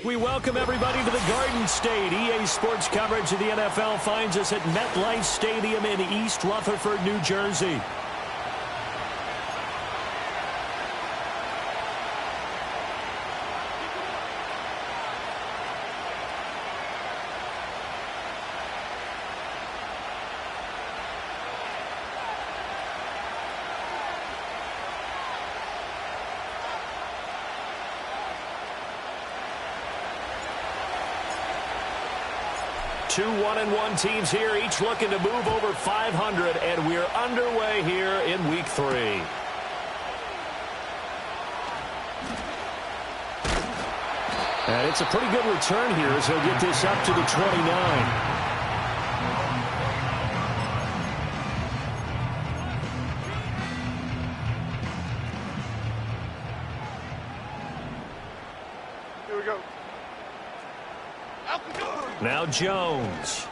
We welcome everybody to the Garden State. EA Sports coverage of the NFL finds us at MetLife Stadium in East Rutherford, New Jersey. Two 1-1 teams here, each looking to move over 500, and we're underway here in Week 3. And it's a pretty good return here as he'll get this up to the 29. Now Jones.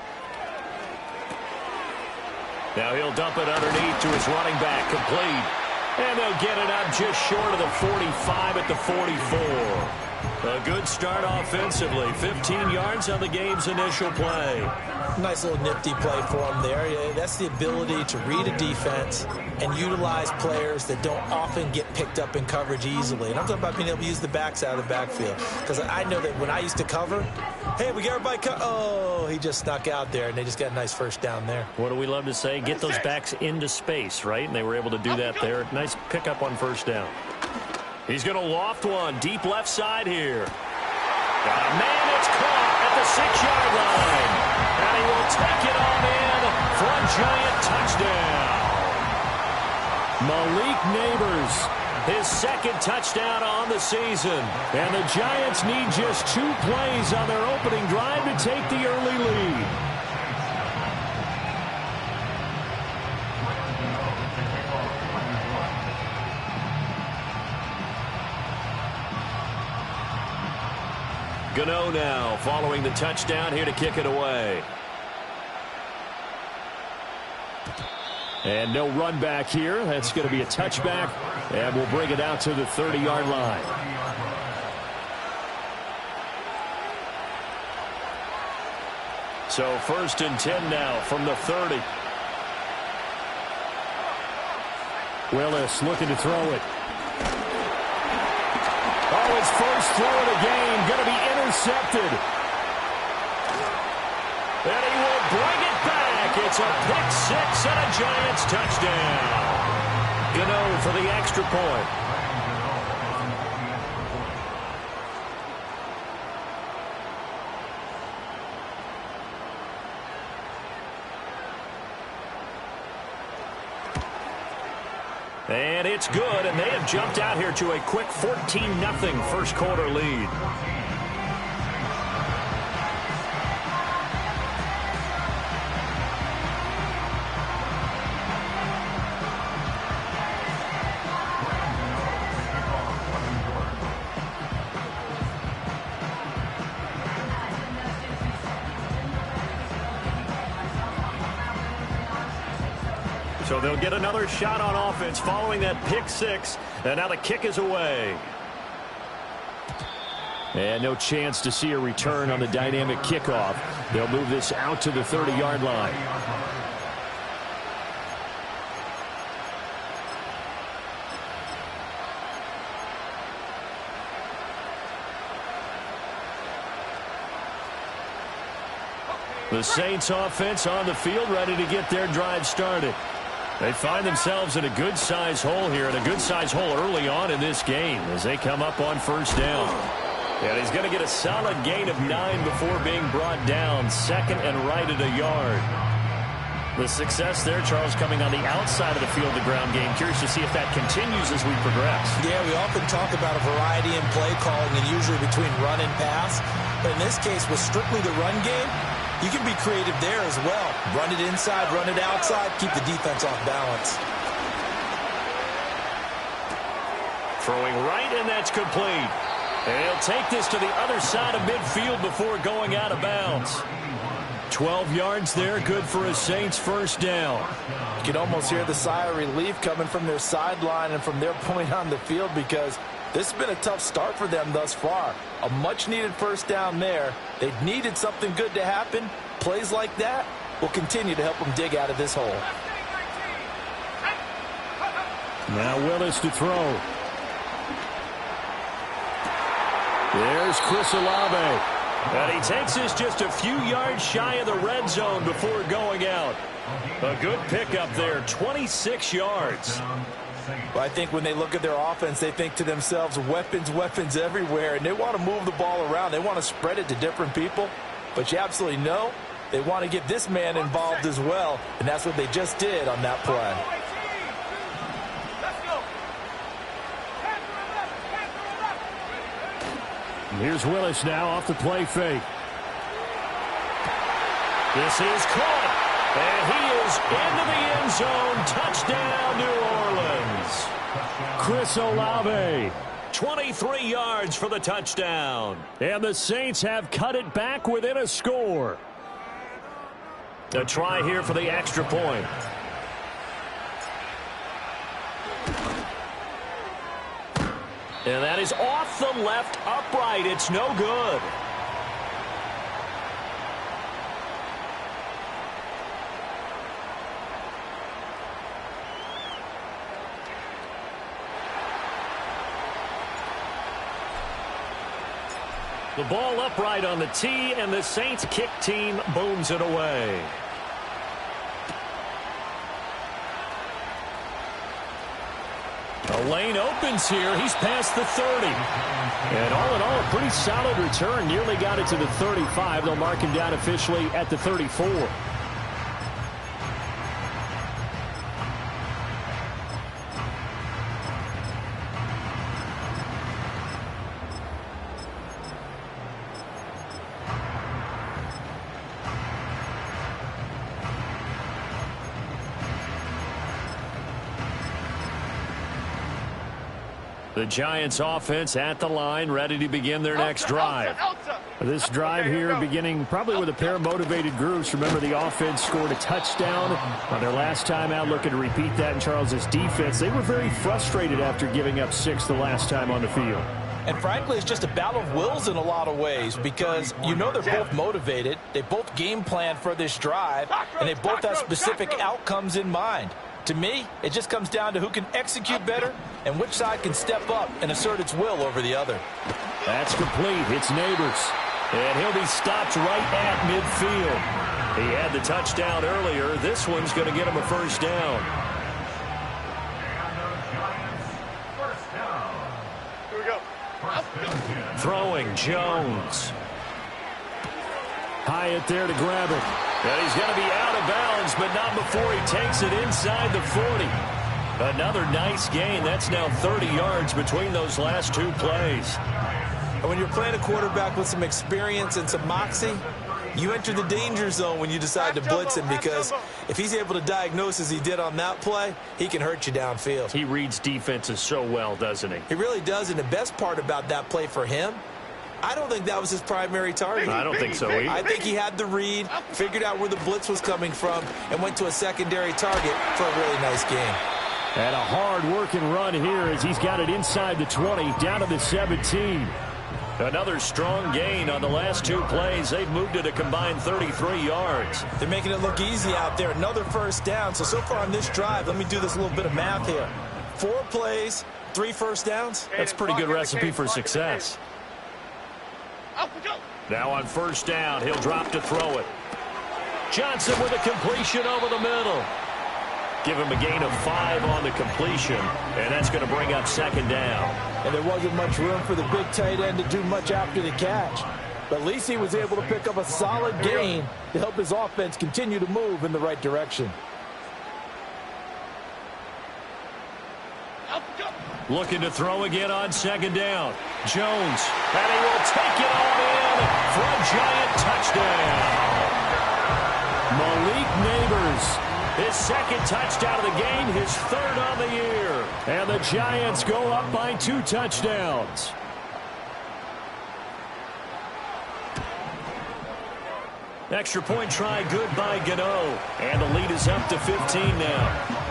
Now he'll dump it underneath to his running back, complete. And they'll get it up just short of the 45 at the 44. A good start offensively. 15 yards on the game's initial play. Nice little nifty play for him there. That's the ability to read a defense and utilize players that don't often get picked up in coverage easily. And I'm talking about being able to use the backs out of the backfield. Because I know that when I used to cover, hey, we got everybody oh, he just snuck out there, and they just got a nice first down there. What do we love to say? Get those backs into space, right? And they were able to do that there. Nice pickup on first down. He's going to loft one deep left side here. Man, it's caught at the 6-yard line. And he will take it on in for a giant touchdown. Malik Neighbors, his second touchdown on the season. And the Giants need just 2 plays on their opening drive to take the early lead. Gotw now following the touchdown here to kick it away. And no run back here. That's going to be a touchback, and we'll bring it out to the 30-yard line. So 1st and 10 now from the 30. Willis looking to throw it. Oh, his first throw of the game going to be intercepted. And he will bring it back. It's a pick 6 and a Giants touchdown. Gotw for the extra point. And it's good, and they have jumped out here to a quick 14-0 first quarter lead. So they'll get another shot on offense following that pick 6. And now the kick is away. And no chance to see a return on the dynamic kickoff. They'll move this out to the 30-yard line. The Saints offense on the field ready to get their drive started. They find themselves in a good-sized hole here, and a good-sized hole early on in this game as they come up on first down. And he's going to get a solid gain of 9 before being brought down. Second and right at a yard. The success there, Charles, coming on the outside of the field, the ground game. Curious to see if that continues as we progress. Yeah, we often talk about a variety in play calling and usually between run and pass. But in this case, with strictly the run game, you can be creative there as well. Run it inside, run it outside, keep the defense off balance. Throwing right, and that's complete. And he'll take this to the other side of midfield before going out of bounds. 12 yards there, good for a Saints first down. You can almost hear the sigh of relief coming from their sideline and from their point on the field, because This has been a tough start for them thus far. A much-needed first down there. They've needed something good to happen. Plays like that will continue to help them dig out of this hole. Now Willis to throw. There's Chris Olave. And he takes this just a few yards shy of the red zone before going out. A good pickup there, 26 yards. Well, I think when they look at their offense, they think to themselves, weapons, weapons everywhere, and they want to move the ball around. They want to spread it to different people. But you absolutely know they want to get this man involved as well, and that's what they just did on that play. Here's Willis now off the play fake. This is caught. And he is into the end zone. Touchdown, New Orleans. Chris Olave. 23 yards for the touchdown. And the Saints have cut it back within a score. A try here for the extra point. And that is off the left upright. It's no good. The ball upright on the tee, and the Saints kick team booms it away. A lane opens here. He's past the 30. And all in all, a pretty solid return. Nearly got it to the 35. They'll mark him down officially at the 34. The Giants offense at the line, ready to begin their next drive. This drive here beginning probably with a pair of motivated groups. Remember, the offense scored a touchdown on their last time out, looking to repeat that in Charles's defense. They were very frustrated after giving up 6 the last time on the field. And frankly, it's just a battle of wills in a lot of ways, because you know they're both motivated. They both game plan for this drive, and they both have specific outcomes in mind. To me, it just comes down to who can execute better and which side can step up and assert its will over the other. That's complete. It's Neighbors. And he'll be stopped right at midfield. He had the touchdown earlier. This one's going to get him a first down. Here we go. Throwing Jones. Hyatt there to grab it. And he's going to be out of bounds, but not before he takes it inside the 40. Another nice gain. That's now 30 yards between those last two plays. And when you're playing a quarterback with some experience and some moxie, you enter the danger zone when you decide to blitz him, because if he's able to diagnose as he did on that play, he can hurt you downfield. He reads defenses so well, doesn't he? He really does, and the best part about that play for him, I don't think that was his primary target. I don't think so either. I think he had the read, figured out where the blitz was coming from, and went to a secondary target for a really nice game. And a hard-working run here as he's got it inside the 20, down to the 17. Another strong gain on the last two plays. They've moved it a combined 33 yards. They're making it look easy out there. Another first down. So far on this drive, let me do this little bit of math here. 4 plays, 3 first downs. That's a pretty good recipe for success. Now on first down, he'll drop to throw it. Johnson with a completion over the middle. Give him a gain of 5 on the completion, and that's going to bring up second down. And there wasn't much room for the big tight end to do much after the catch. But at least he was able to pick up a solid gain to help his offense continue to move in the right direction. Looking to throw again on second down. Jones, and he will take it on in for a giant touchdown. Malik Neighbors, his second touchdown of the game, his 3rd on the year. And the Giants go up by 2 touchdowns. Extra point try good by Gotw. And the lead is up to 15 now.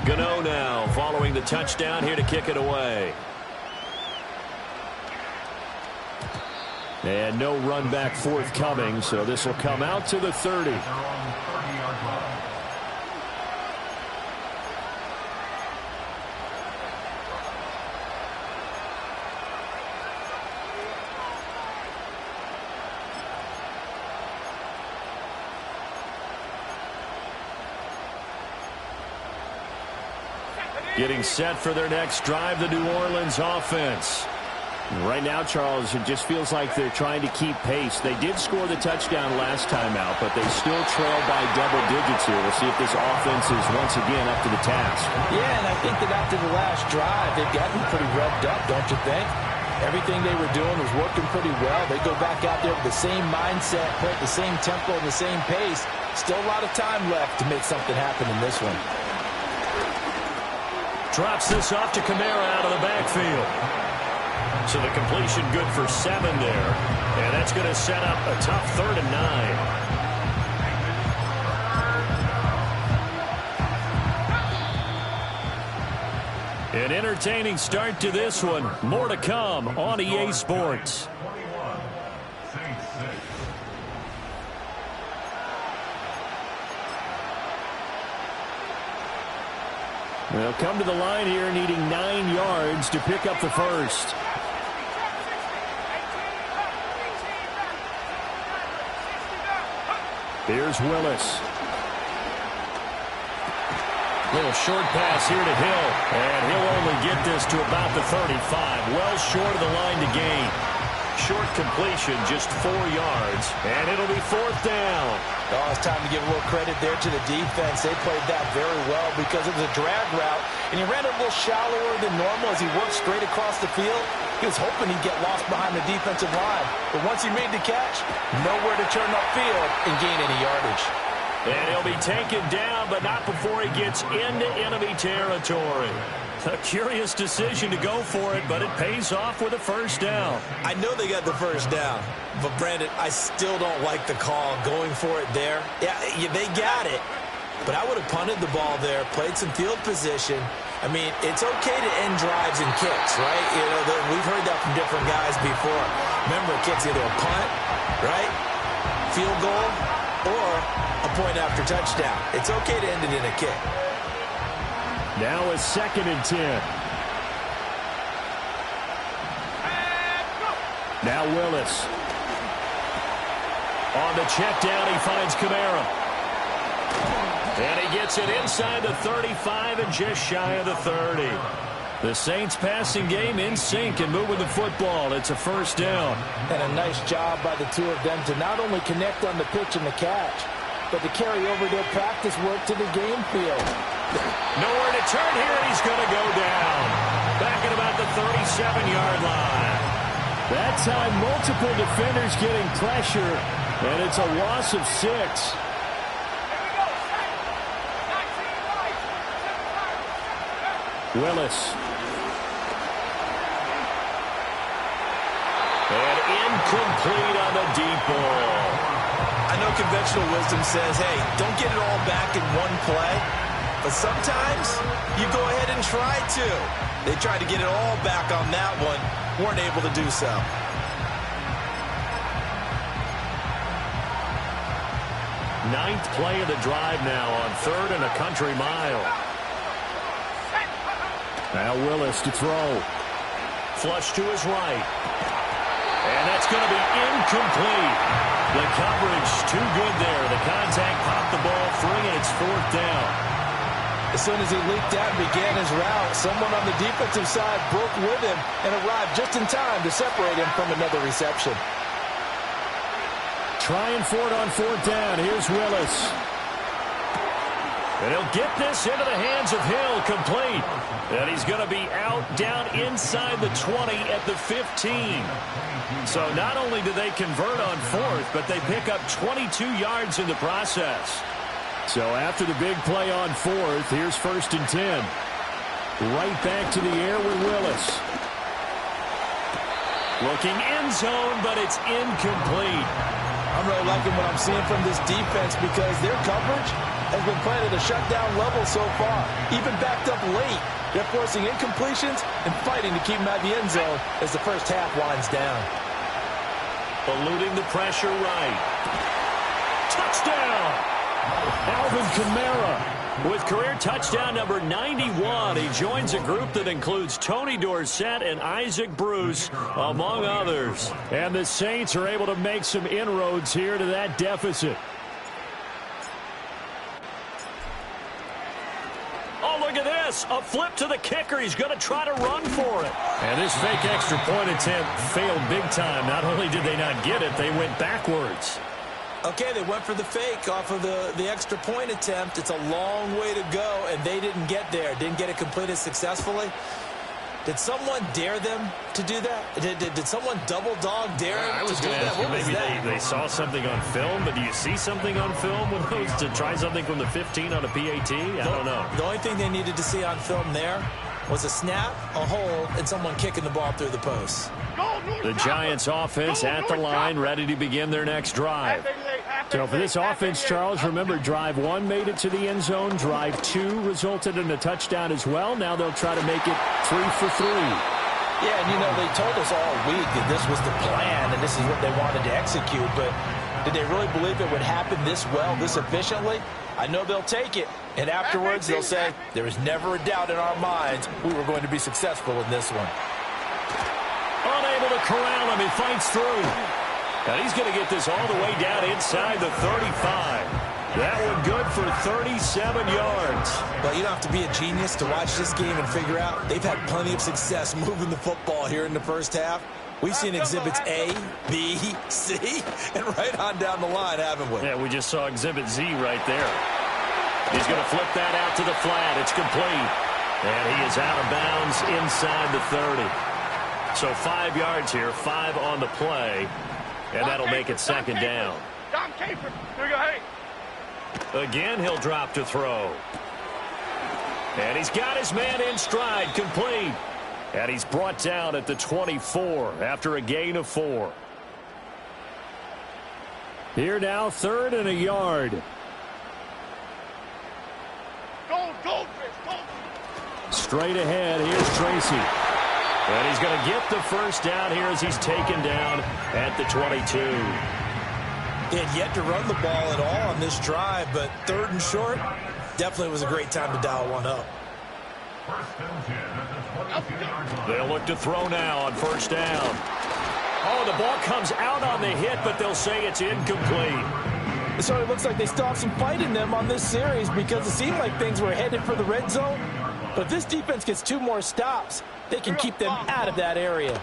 Gotw now following the touchdown here to kick it away. And no run back forthcoming, so this will come out to the 30. Getting set for their next drive, the New Orleans offense. Right now, Charles, it just feels like they're trying to keep pace. They did score the touchdown last time out, but they still trail by double digits here. We'll see if this offense is once again up to the task. Yeah, and I think that after the last drive, they've gotten pretty revved up, don't you think? Everything they were doing was working pretty well. They go back out there with the same mindset, play at the same tempo and the same pace. Still a lot of time left to make something happen in this one. Drops this off to Kamara out of the backfield. So the completion good for 7 there. And that's going to set up a tough 3rd and 9. An entertaining start to this one. More to come on EA Sports. They'll come to the line here needing 9 yards to pick up the first. Here's Willis. Little short pass here to Hill. And he'll only get this to about the 35. Well short of the line to gain. Short completion, just 4 yards. And it'll be 4th down. Oh, it's time to give a little credit there to the defense. They played that very well because it was a drag route. And he ran a little shallower than normal as he worked straight across the field. He was hoping he'd get lost behind the defensive line. But once he made the catch, nowhere to turn upfield and gain any yardage. And he'll be taken down, but not before he gets into enemy territory. A curious decision to go for it, but it pays off with a first down. I know they got the first down, but Brandon, I still don't like the call going for it there. Yeah, they got it, but I would have punted the ball there, played some field position. I mean, it's okay to end drives and kicks, right? You know, we've heard that from different guys before. Remember, a kick's either a punt, right, field goal, or a point after touchdown. It's okay to end it in a kick. Now a 2nd and 10. Now Willis. On the check down, he finds Kamara. And he gets it inside the 35 and just shy of the 30. The Saints passing game in sync and moving the football. It's a first down. And a nice job by the two of them to not only connect on the pitch and the catch, but to carry over their practice work to the game field. Nowhere to turn here, and he's going to go down. Back at about the 37-yard line. That time, multiple defenders getting pressure, and it's a loss of 6. Willis. And incomplete on the deep ball. I know conventional wisdom says, hey, don't get it all back in one play. But sometimes you go ahead and try to. They tried to get it all back on that one. Weren't able to do so. Ninth play of the drive now on 3rd and a country mile. Now Willis to throw. Flush to his right. And that's going to be incomplete. The coverage too good there. The contact popped the ball free, and it's 4th down. As soon as he leaped out and began his route, someone on the defensive side broke with him and arrived just in time to separate him from another reception. Trying for it on 4th down. Here's Willis. And he'll get this into the hands of Hill, complete. And he's going to be out down inside the 20 at the 15. So not only do they convert on 4th, but they pick up 22 yards in the process. So after the big play on 4th, here's 1st and 10. Right back to the air with Willis. Looking end zone, but it's incomplete. I'm really liking what I'm seeing from this defense because their coverage has been playing at a shutdown level so far. Even backed up late, they're forcing incompletions and fighting to keep them out of the end zone as the first half winds down. Eluding the pressure right. Touchdown! Alvin Kamara with career touchdown number 91. He joins a group that includes Tony Dorsett and Isaac Bruce, among others. And the Saints are able to make some inroads here to that deficit. Oh, look at this. A flip to the kicker. He's going to try to run for it. And this fake extra point attempt failed big time. Not only did they not get it, they went backwards. Okay, they went for the fake off of the extra point attempt. It's a long way to go, and they didn't get there. Didn't get it completed successfully. Did someone dare them to do that? Did someone double dog dare them to do that? What was that? Maybe they saw something on film, but do you see something on film with those to try something from the 15 on a PAT? I don't know. The only thing they needed to see on film there was a snap, a hole, and someone kicking the ball through the post. The Giants offense at the line, ready to begin their next drive. So for this offense, Charles, remember, drive 1 made it to the end zone. Drive 2 resulted in a touchdown as well. Now they'll try to make it 3 for 3. Yeah, and you know, they told us all week that this was the plan and this is what they wanted to execute, but did they really believe it would happen this well, this efficiently? I know they'll take it, and afterwards they'll say, there was never a doubt in our minds we were going to be successful in this one. Unable to corral him, he fights through. And he's going to get this all the way down inside the 35. That one good for 37 yards. But you don't have to be a genius to watch this game and figure out they've had plenty of success moving the football here in the first half. We've seen exhibits A, B, C, and right on down the line, haven't we? Yeah, we just saw exhibit Z right there. He's going to flip that out to the flat. It's complete. And he is out of bounds inside the 30. So 5 yards here, 5 on the play. And that'll make it second down. Here we go, hey. Again, he'll drop to throw. And he's got his man in stride, complete. And he's brought down at the 24 after a gain of 4. Here now, 3rd and a yard. Go, Chris, go. Straight ahead, here's Tracy. And he's going to get the first down here as he's taken down at the 22. They had yet to run the ball at all on this drive, but 3rd and short definitely was a great time to dial one up. They'll look to throw now on 1st down. Oh, the ball comes out on the hit, but they'll say it's incomplete. So it looks like they still have some fight in them on this series because it seemed like things were headed for the red zone. But if this defense gets 2 more stops, they can keep them out of that area.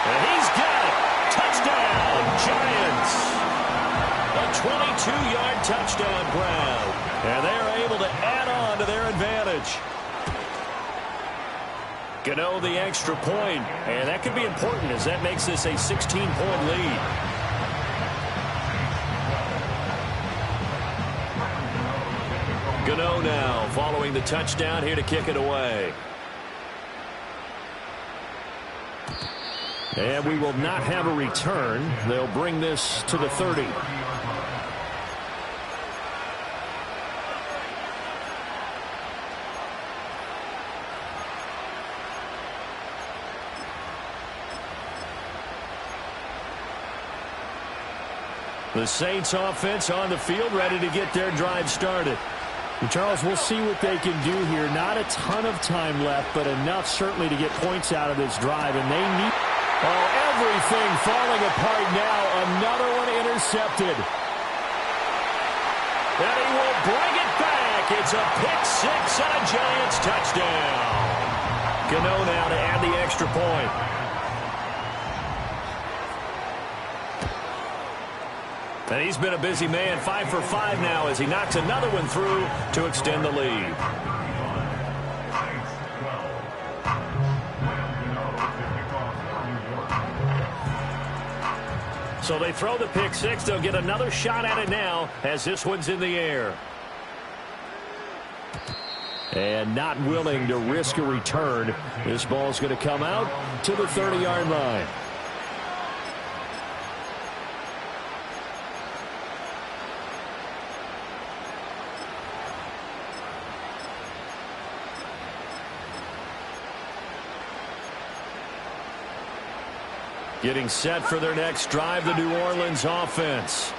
And he's got it. Touchdown, Giants. A 22-yard touchdown grab. And they're able to add on to their advantage. Gotw the extra point. And that could be important as that makes this a 16-point lead. Gotw now following the touchdown here to kick it away. And we will not have a return. They'll bring this to the 30. The Saints offense on the field ready to get their drive started. And Charles, we'll see what they can do here. Not a ton of time left, but enough certainly to get points out of this drive. And they need... Oh, everything falling apart now. Another one intercepted. And he will bring it back. It's a pick 6 and a Giants touchdown. Gotw now to add the extra point. And he's been a busy man, 5 for 5 now as he knocks another one through to extend the lead. So they throw the pick 6. They'll get another shot at it now as this one's in the air. And not willing to risk a return. This ball's going to come out to the 30-yard line. Getting set for their next drive, the New Orleans offense.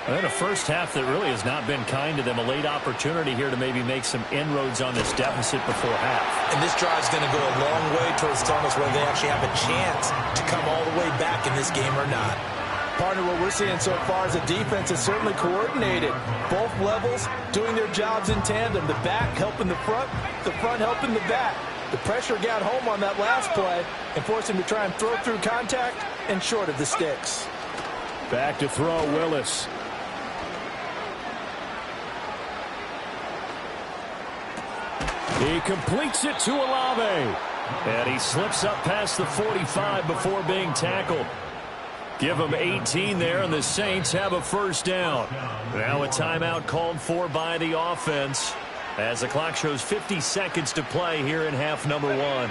And then a first half that really has not been kind to them. A late opportunity here to maybe make some inroads on this deficit before half. And this drive's going to go a long way towards telling us whether they actually have a chance to come all the way back in this game or not. Partner, what we're seeing so far is the defense is certainly coordinated. Both levels doing their jobs in tandem. The back helping the front helping the back. The pressure got home on that last play and forced him to try and throw through contact and short of the sticks. Back to throw, Willis. He completes it to Olave. And he slips up past the 45 before being tackled. Give them 18 there, and the Saints have a first down. Now a timeout called for by the offense as the clock shows 50 seconds to play here in half number 1.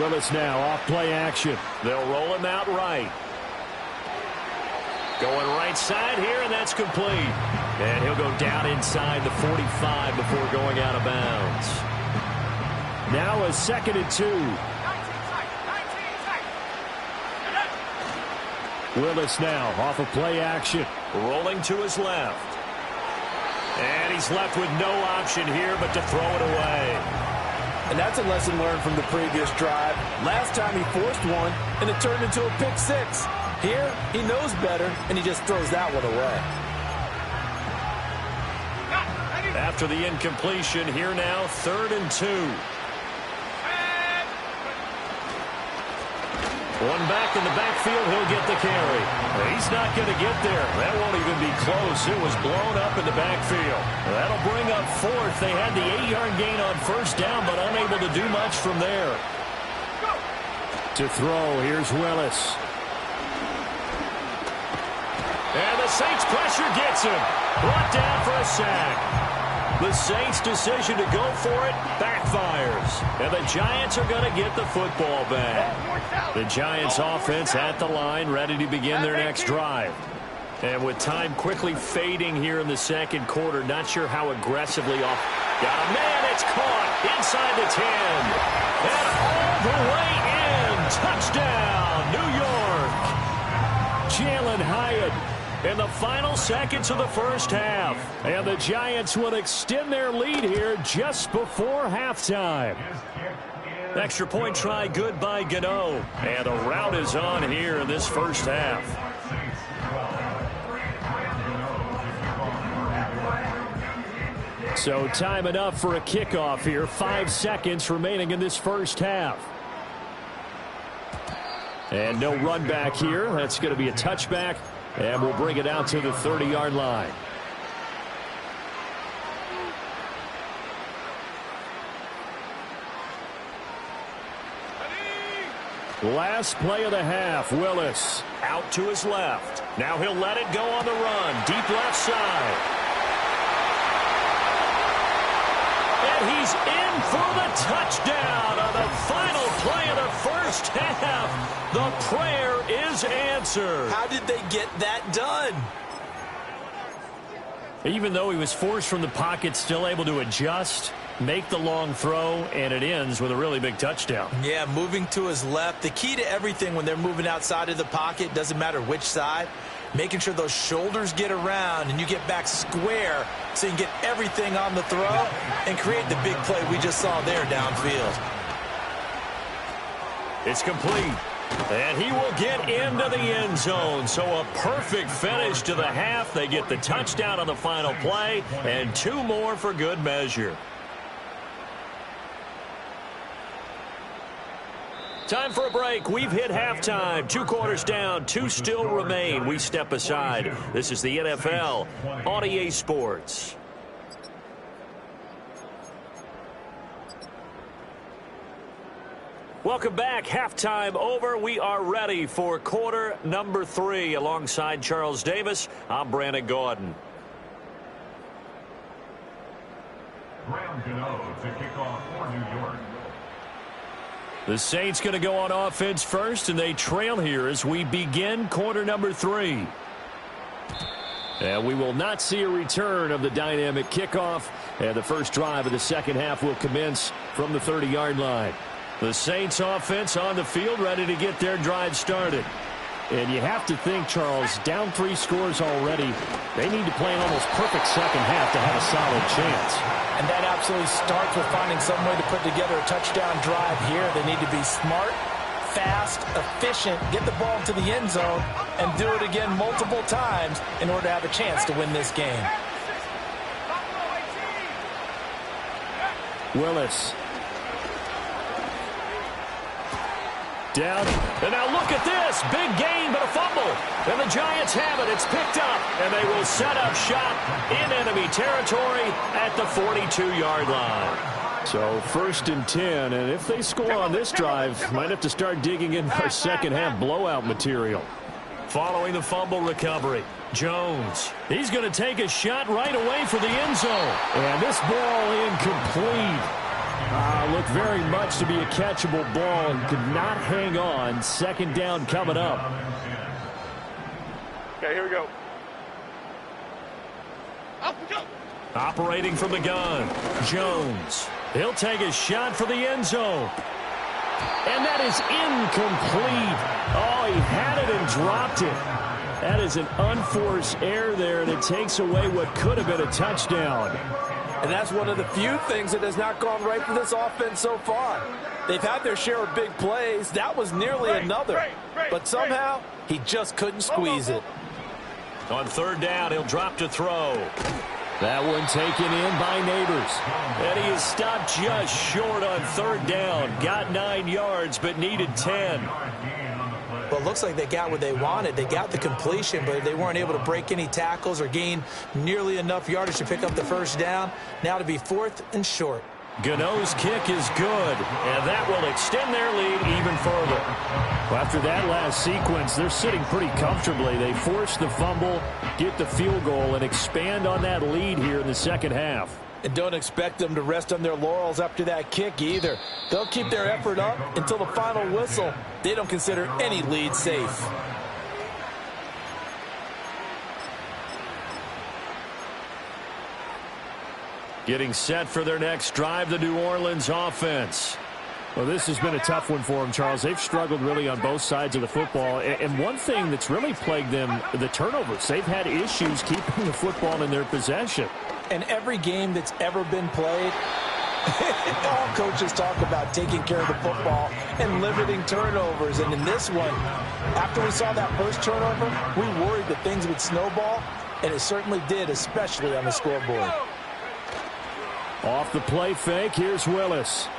Willis now off play action. They'll roll him out right. Going right side here, and that's complete. And he'll go down inside the 45 before going out of bounds. Now a 2nd and 2. Willis now off of play action. Rolling to his left. And he's left with no option here but to throw it away. And that's a lesson learned from the previous drive. Last time he forced one, and it turned into a pick six. Here, he knows better, and he just throws that one away. After the incompletion, here now, 3rd and 2. One back in the backfield, he'll get the carry. He's not going to get there. That won't even be close. It was blown up in the backfield. That'll bring up 4th. They had the 8-yard gain on first down, but unable to do much from there. To throw, here's Willis. And the Saints pressure gets him. Brought down for a sack. The Saints' decision to go for it backfires. And the Giants are going to get the football back. The Giants offense at the line, ready to begin their next drive. And with time quickly fading here in the second quarter, not sure how aggressively off. Got a man, it's caught inside the 10. And all the way in. Touchdown, New York. Jalen Hyatt. In the final seconds of the first half. And the Giants will extend their lead here just before halftime. Extra point try good by Gotw. And a rout is on here in this first half. So time enough for a kickoff here. 5 seconds remaining in this first half. And no run back here. That's going to be a touchback. And we'll bring it out to the 30-yard line. Last play of the half, Willis. Out to his left. Now he'll let it go on the run. Deep left side. And he's in for the touchdown on the final play of the first half. The prayer is answered. How did they get that done? Even though he was forced from the pocket, still able to adjust, make the long throw, and it ends with a really big touchdown. Yeah, moving to his left. The key to everything when they're moving outside of the pocket, doesn't matter which side, making sure those shoulders get around and you get back square so you can get everything on the throw and create the big play we just saw there downfield. It's complete. And he will get into the end zone. So a perfect finish to the half. They get the touchdown on the final play, and 2 more for good measure. Time for a break. We've hit halftime. 2 quarters down. 2 still remain. We step aside. This is the NFL on EA Sports. Welcome back. Halftime over. We are ready for quarter number 3. Alongside Charles Davis, I'm Brandon Gordon. Graham Gotw to kick off for New York. The Saints going to go on offense first, and they trail here as we begin quarter number 3. And we will not see a return of the dynamic kickoff. And the first drive of the second half will commence from the 30-yard line. The Saints offense on the field, ready to get their drive started. And you have to think, Charles, down 3 scores already. They need to play an almost perfect second half to have a solid chance. And that absolutely starts with finding some way to put together a touchdown drive here. They need to be smart, fast, efficient, get the ball to the end zone, and do it again multiple times in order to have a chance to win this game. Willis. Down. And now look at this. Big gain, but a fumble. And the Giants have it. It's picked up. And they will set up shop in enemy territory at the 42-yard line. So 1st and 10. And if they score on this drive, might have to start digging in our second half blowout material. Following the fumble recovery, Jones. He's going to take a shot right away for the end zone. And this ball incomplete. Looked very much to be a catchable ball and could not hang on. 2nd down coming up. Okay, here we go. Up we go. Operating from the gun, Jones. He'll take a shot for the end zone. And that is incomplete. Oh, he had it and dropped it. That is an unforced error there, and it takes away what could have been a touchdown. And that's one of the few things that has not gone right for this offense so far. They've had their share of big plays. That was nearly another. But somehow, he just couldn't squeeze it. On 3rd down, he'll drop to throw. That one taken in by Neighbors. And he is stopped just short on 3rd down. Got 9 yards, but needed 10. Well, it looks like they got what they wanted. They got the completion, but they weren't able to break any tackles or gain nearly enough yardage to pick up the 1st down. Now to be 4th and short. Gotw's kick is good, and that will extend their lead even further. Well, after that last sequence, they're sitting pretty comfortably. They force the fumble, get the field goal, and expand on that lead here in the second half. And don't expect them to rest on their laurels after that kick either. They'll keep their effort up until the final whistle. They don't consider any lead safe. Getting set for their next drive, the New Orleans offense. Well, this has been a tough one for them, Charles. They've struggled really on both sides of the football. And one thing that's really plagued them, the turnovers. They've had issues keeping the football in their possession. And every game that's ever been played, all coaches talk about taking care of the football and limiting turnovers. And in this one, after we saw that first turnover, we worried that things would snowball, and it certainly did, especially on the scoreboard. Off the play fake, here's Willis.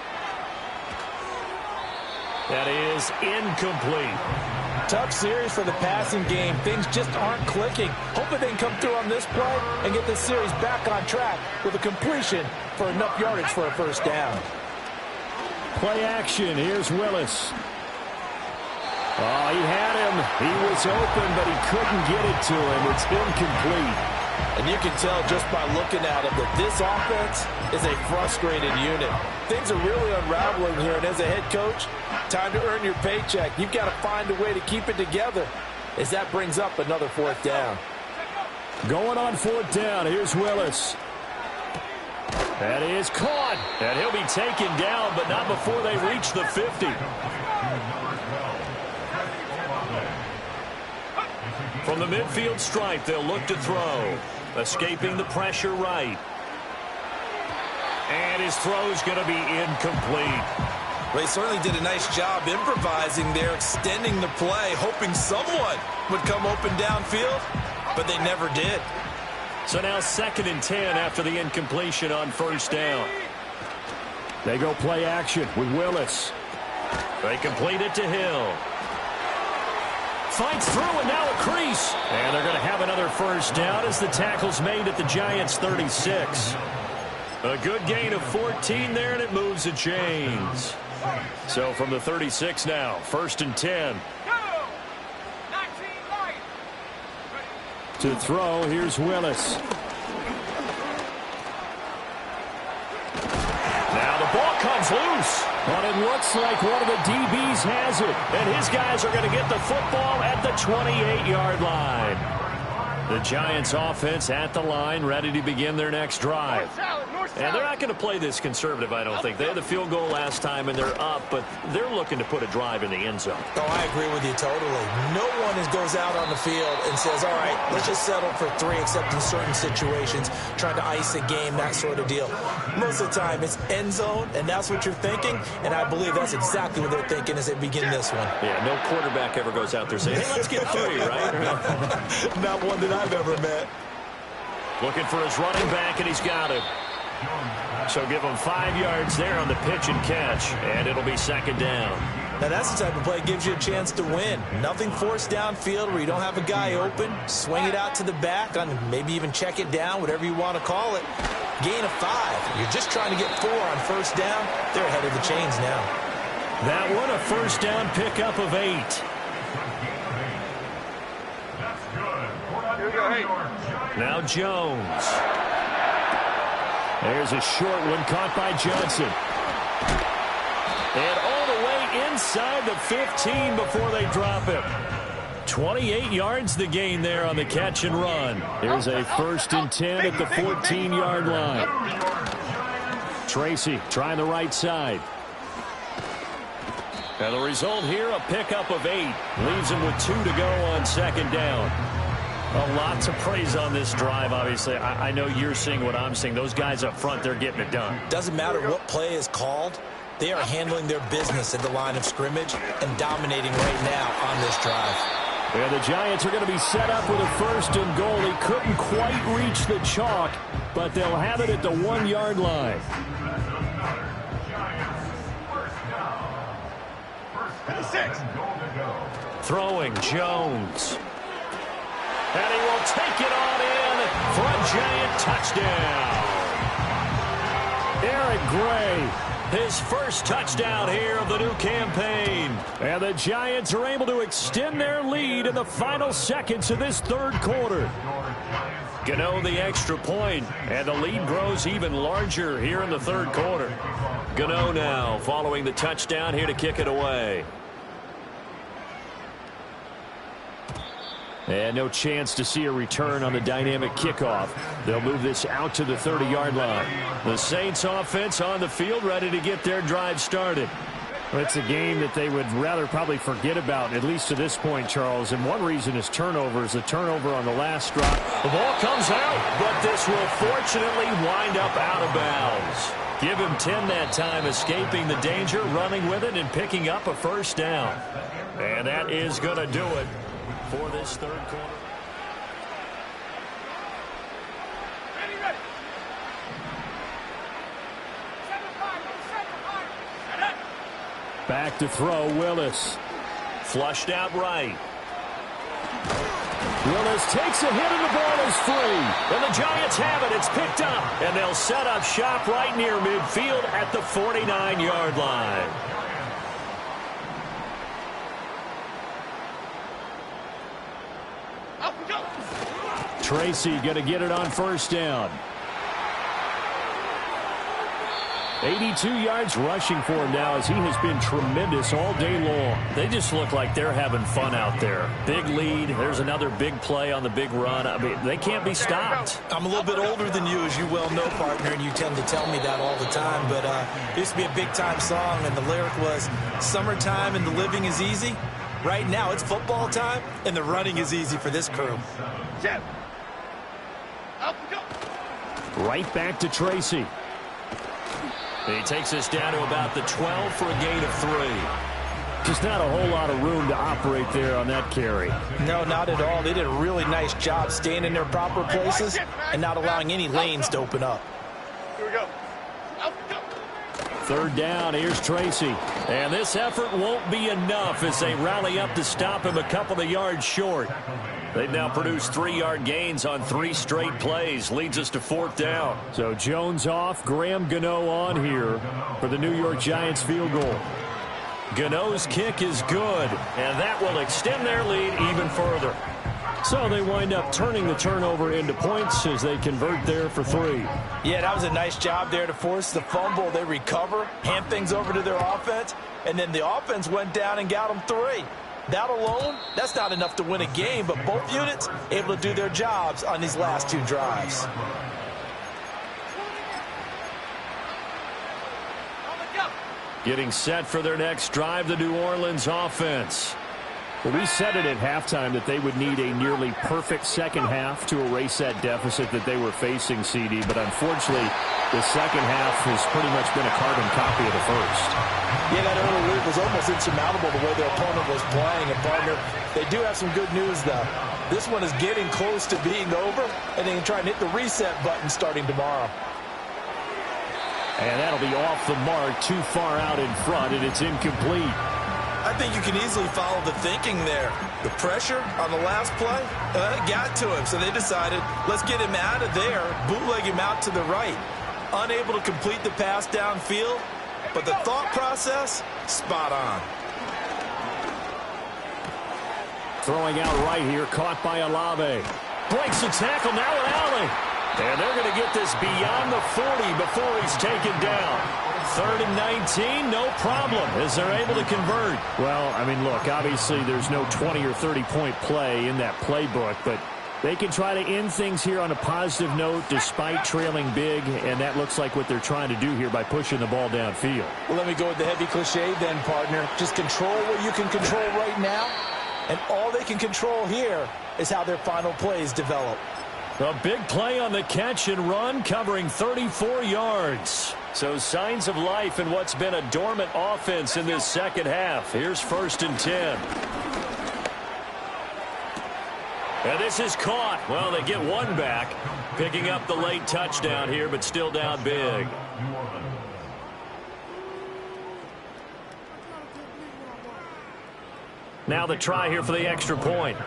That is incomplete. Tough series for the passing game. Things just aren't clicking. Hoping they can come through on this play and get this series back on track with a completion for enough yardage for a 1st down. Play action. Here's Willis. Oh, he had him. He was open, but he couldn't get it to him. It's incomplete. And you can tell just by looking at him that this offense is a frustrated unit. Things are really unraveling here, and as a head coach, time to earn your paycheck. You've got to find a way to keep it together as that brings up another 4th down. Going on 4th down, here's Willis. That is caught, and he'll be taken down, but not before they reach the 50. From the midfield stripe, they'll look to throw. Escaping the pressure right. And his throw's going to be incomplete. They certainly did a nice job improvising there, extending the play, hoping someone would come open downfield, but they never did. So now 2nd and 10 after the incompletion on 1st down. They go play action with Willis. They complete it to Hill. Fights through, and now a crease. And they're going to have another 1st down as the tackle's made at the Giants' 36. A good gain of 14 there, and it moves the chains. So from the 36 now, 1st and 10. To throw, here's Willis. Now the ball comes loose. But it looks like one of the DBs has it. And his guys are going to get the football at the 28-yard line. The Giants offense at the line, ready to begin their next drive. And they're not going to play this conservative, I don't think. They had the field goal last time, and they're up, but they're looking to put a drive in the end zone. Oh, I agree with you totally. No one goes out on the field and says, all right, let's just settle for 3, except in certain situations, trying to ice a game, that sort of deal. Most of the time, it's end zone, and that's what you're thinking, and I believe that's exactly what they're thinking as they begin this one. Yeah, no quarterback ever goes out there saying, hey, let's get 3, right? Not one that I've ever met. Looking for his running back, and he's got it. So give him 5 yards there on the pitch and catch, and it'll be second down. Now that's the type of play that gives you a chance to win. Nothing forced downfield where you don't have a guy open. Swing it out to the back, maybe even check it down, whatever you want to call it. Gain of 5. You're just trying to get 4 on first down. They're ahead of the chains now. That one a first down pickup of 8. Now Jones. There's a short one caught by Johnson. And all the way inside the 15 before they drop him. 28 yards the gain there on the catch and run. Here's a 1st and 10 at the 14-yard line. Tracy trying the right side. And the result here, a pickup of 8. Leaves him with 2 to go on second down. Well, lots of praise on this drive, obviously. I know you're seeing what I'm seeing. Those guys up front, they're getting it done. Doesn't matter what play is called. They are handling their business at the line of scrimmage and dominating right now on this drive. Yeah, the Giants are going to be set up with a 1st and goal. He couldn't quite reach the chalk, but they'll have it at the 1-yard line. Throwing Jones. And he will take it on in for a Giant touchdown. Eric Gray. His first touchdown here of the new campaign. And the Giants are able to extend their lead in the final seconds of this 3rd quarter. Gotw the extra point, and the lead grows even larger here in the 3rd quarter. Gotw now following the touchdown here to kick it away. And no chance to see a return on the dynamic kickoff. They'll move this out to the 30-yard line. The Saints offense on the field, ready to get their drive started. Well, it's a game that they would rather probably forget about, at least to this point, Charles. And one reason is turnovers. The turnover on the last drop. The ball comes out, but this will fortunately wind up out of bounds. Give him 10 that time, escaping the danger, running with it, and picking up a first down. And that is going to do it for this 3rd quarter. Ready. Back to throw, Willis. Flushed out right. Willis takes a hit and the ball is free. And the Giants have it. It's picked up. And they'll set up shop right near midfield at the 49-yard line. Tracy going to get it on first down. 82 yards rushing for him now as he has been tremendous all day long. They just look like they're having fun out there. Big lead. There's another big play on the big run. I mean, they can't be stopped. I'm a little bit older than you, as you well know, partner, and you tend to tell me that all the time. But it used to be a big-time song, and the lyric was, summertime and the living is easy. Right now, it's football time, and the running is easy for this crew. Right back to Tracy. He takes us down to about the 12 for a gain of 3. Just not a whole lot of room to operate there on that carry. No, not at all. They did a really nice job staying in their proper places and not allowing any lanes to open up. Here we go. 3rd down, here's Tracy. And this effort won't be enough as they rally up to stop him a couple of yards short. They've now produced 3-yard gains on 3 straight plays. Leads us to 4th down. So Jones off, Graham Gotw on here for the New York Giants field goal. Gano's kick is good, and that will extend their lead even further. So they wind up turning the turnover into points as they convert there for 3. Yeah, that was a nice job there to force the fumble. They recover, hand things over to their offense, and then the offense went down and got them 3. That alone, that's not enough to win a game, but both units able to do their jobs on these last 2 drives. Getting set for their next drive, the New Orleans offense. Well, we said it at halftime that they would need a nearly perfect second half to erase that deficit that they were facing, CD. But unfortunately, the second half has pretty much been a carbon copy of the first. Yeah, that early lead was almost insurmountable the way their opponent was playing. And, partner, they do have some good news, though. This one is getting close to being over, and they can try and hit the reset button starting tomorrow. And that'll be off the mark, too far out in front, and it's incomplete. I think you can easily follow the thinking there. The pressure on the last play got to him, so they decided, let's get him out of there, bootleg him out to the right. Unable to complete the pass downfield, but the thought process, spot on. Throwing out right here, caught by Olave. Breaks the tackle, now an alley. And they're going to get this beyond the 40 before he's taken down. 3rd and 19, no problem, as they're able to convert. Well, I mean, look, obviously there's no 20 or 30-point play in that playbook, but they can try to end things here on a positive note despite trailing big, and that looks like what they're trying to do here by pushing the ball downfield. Well, let me go with the heavy cliche then, partner. Just control what you can control right now, and all they can control here is how their final plays develop. A big play on the catch and run, covering 34 yards. So signs of life in what's been a dormant offense in this second half. Here's 1st and 10. And this is caught. Well, they get one back, picking up the late touchdown here, but still down big. Now the try here for the extra point.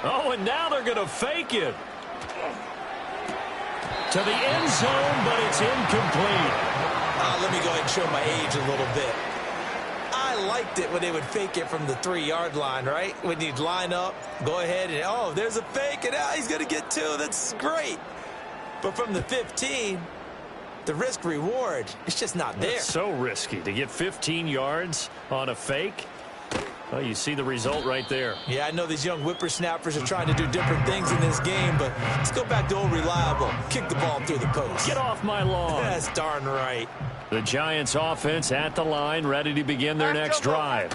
Oh, and now they're going to fake it. To the end zone, but it's incomplete. Let me go ahead and show my age a little bit. I liked it when they would fake it from the 3-yard line, right? When you'd line up, go ahead and, oh, there's a fake, and he's going to get 2. That's great. But from the 15, the risk-reward, it's just not there. That's so risky to get 15 yards on a fake. Well, you see the result right there. Yeah, I know these young whippersnappers are trying to do different things in this game, but let's go back to old reliable. Kick the ball through the post. Get off my lawn. That's darn right. The Giants offense at the line, ready to begin their next drive.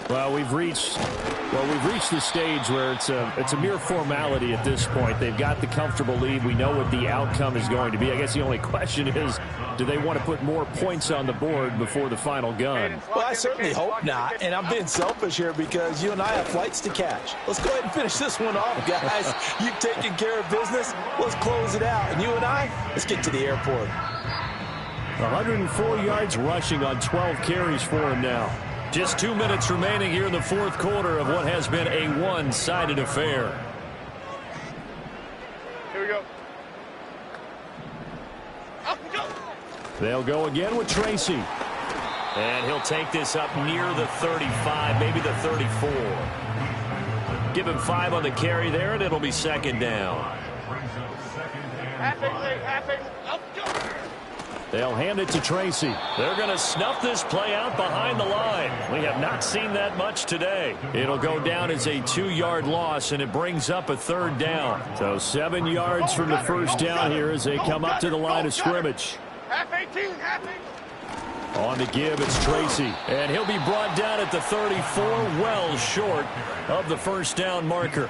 Well, we've reached the stage where it's a mere formality at this point. They've got the comfortable lead. We know what the outcome is going to be. I guess the only question is, do they want to put more points on the board before the final gun? Well, I certainly hope not, and I'm being selfish here because you and I have flights to catch. Let's go ahead and finish this one off, guys. You've taken care of business. Let's close it out, and you and I, let's get to the airport. 104 yards rushing on 12 carries for him now. Just 2 minutes remaining here in the 4th quarter of what has been a one-sided affair. Here we go. Up we go. They'll go again with Tracy. And he'll take this up near the 35, maybe the 34. Give him 5 on the carry there, and it'll be 2nd down. Half it, up go. They'll hand it to Tracy. They're going to snuff this play out behind the line. We have not seen that much today. It'll go down as a 2-yard loss, and it brings up a 3rd down. So 7 yards from the first down here as they come up to the line of scrimmage. Half 18, half 18. On the give, it's Tracy. And he'll be brought down at the 34, well short of the 1st down marker.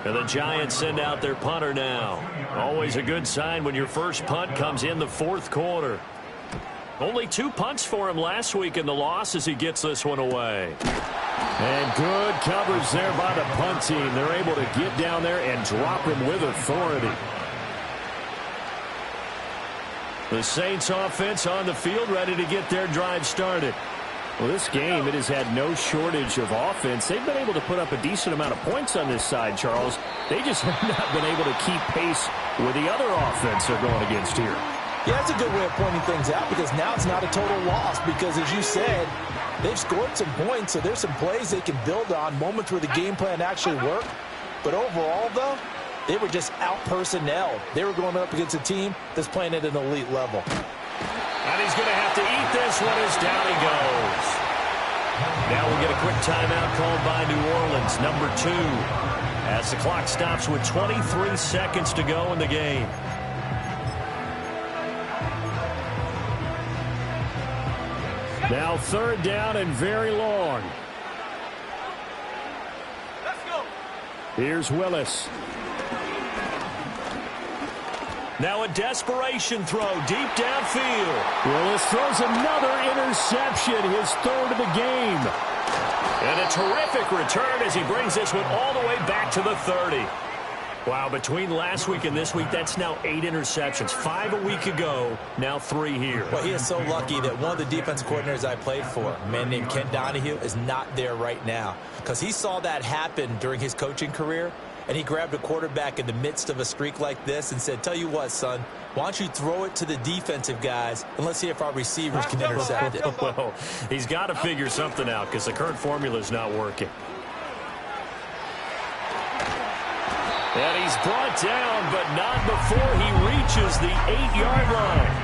And the Giants send out their punter now. Always a good sign when your first punt comes in the 4th quarter. Only 2 punts for him last week in the loss as he gets this one away. And good coverage there by the punt team. They're able to get down there and drop him with authority. The Saints offense on the field, ready to get their drive started. Well, this game, it has had no shortage of offense. They've been able to put up a decent amount of points on this side, Charles. They just have not been able to keep pace with the other offense they're going against here. Yeah, that's a good way of pointing things out because now it's not a total loss because, as you said, they've scored some points, so there's some plays they can build on, moments where the game plan actually worked. But overall, though, They were just out-personnel. They were going up against a team that's playing at an elite level. And he's going to have to eat this one as down he goes. Now we'll get a quick timeout called by New Orleans, number 2, as the clock stops with 23 seconds to go in the game. Now 3rd down and very long. Let's go. Here's Willis. Now a desperation throw deep downfield. Willis throws another interception, his 3rd of the game. And a terrific return as he brings this one all the way back to the 30. Wow, between last week and this week, that's now 8 interceptions. 5 a week ago, now 3 here. Well, he is so lucky that one of the defense coordinators I played for, a man named Ken Donahue, is not there right now. Because he saw that happen during his coaching career, and he grabbed a quarterback in the midst of a streak like this and said, tell you what, son, why don't you throw it to the defensive guys, and let's see if our receivers can intercept it. Well, he's got to figure something out because the current formula is not working. And he's brought down, but not before he reaches the 8-yard line.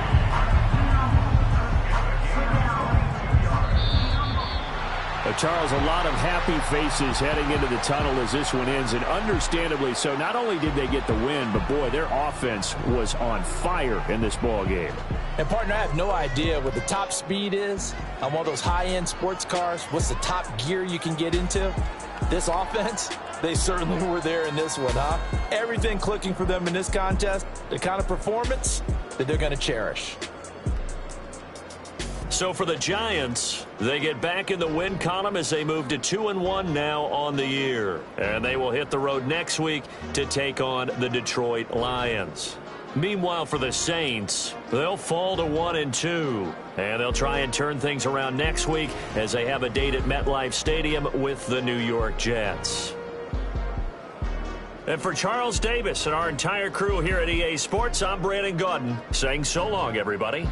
Charles, a lot of happy faces heading into the tunnel as this one ends, and understandably so. Not only did they get the win, but, boy, their offense was on fire in this ball game. And, partner, I have no idea what the top speed is on one of those high-end sports cars. What's the top gear you can get into? This offense, they certainly were there in this one, huh? Everything clicking for them in this contest, the kind of performance that they're going to cherish. So for the Giants, they get back in the win column as they move to 2-1 now on the year. And they will hit the road next week to take on the Detroit Lions. Meanwhile, for the Saints, they'll fall to 1-2. And they'll try and turn things around next week as they have a date at MetLife Stadium with the New York Jets. And for Charles Davis and our entire crew here at EA Sports, I'm Brandon Gotw saying so long, everybody.